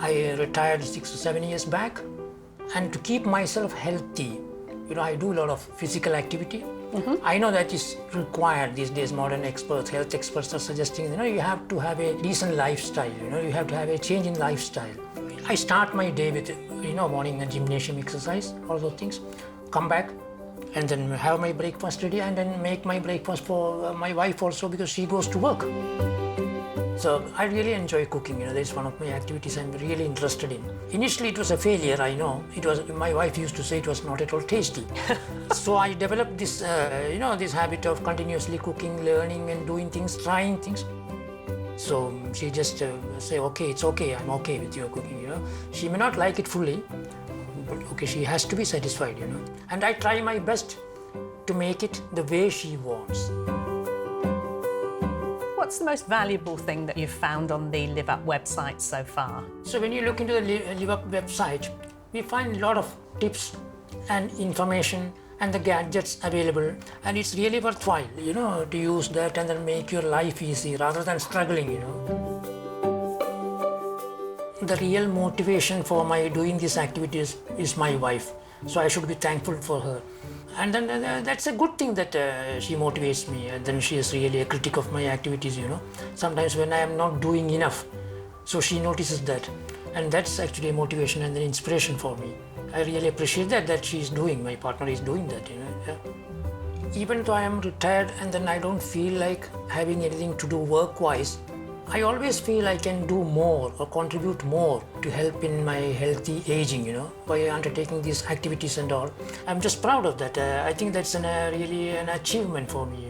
I retired 6 or 7 years back, and to keep myself healthy, I do a lot of physical activity. I know that is required these days. Modern experts, health experts are suggesting, you have to have a decent lifestyle, you have to have a change in lifestyle. I start my day with, morning and gymnasium exercise, all those things, come back and then have my breakfast ready and then make my breakfast for my wife also because she goes to work. So I really enjoy cooking, that's one of my activities I'm really interested in. Initially it was a failure, I know. My wife used to say it was not at all tasty. So I developed this, this habit of continuously cooking, learning and doing things, trying things. So she just say, okay, it's okay, I'm okay with your cooking, She may not like it fully, but okay, she has to be satisfied, And I try my best to make it the way she wants. What's the most valuable thing that you've found on the LiveUp website so far? So when you look into the LiveUp website, we find a lot of tips and information and the gadgets available, and it's really worthwhile, to use that and then make your life easy rather than struggling, The real motivation for my doing these activities is my wife, so I should be thankful for her. And then that's a good thing that she motivates me, and then she is really a critic of my activities, Sometimes when I am not doing enough, so she notices that, and that's actually a motivation and an inspiration for me. I really appreciate that she's doing, my partner is doing that, Yeah. Even though I am retired and then I don't feel like having anything to do work-wise, I always feel I can do more or contribute more to help in my healthy aging, by undertaking these activities and all. I'm just proud of that. I think that's really an achievement for me,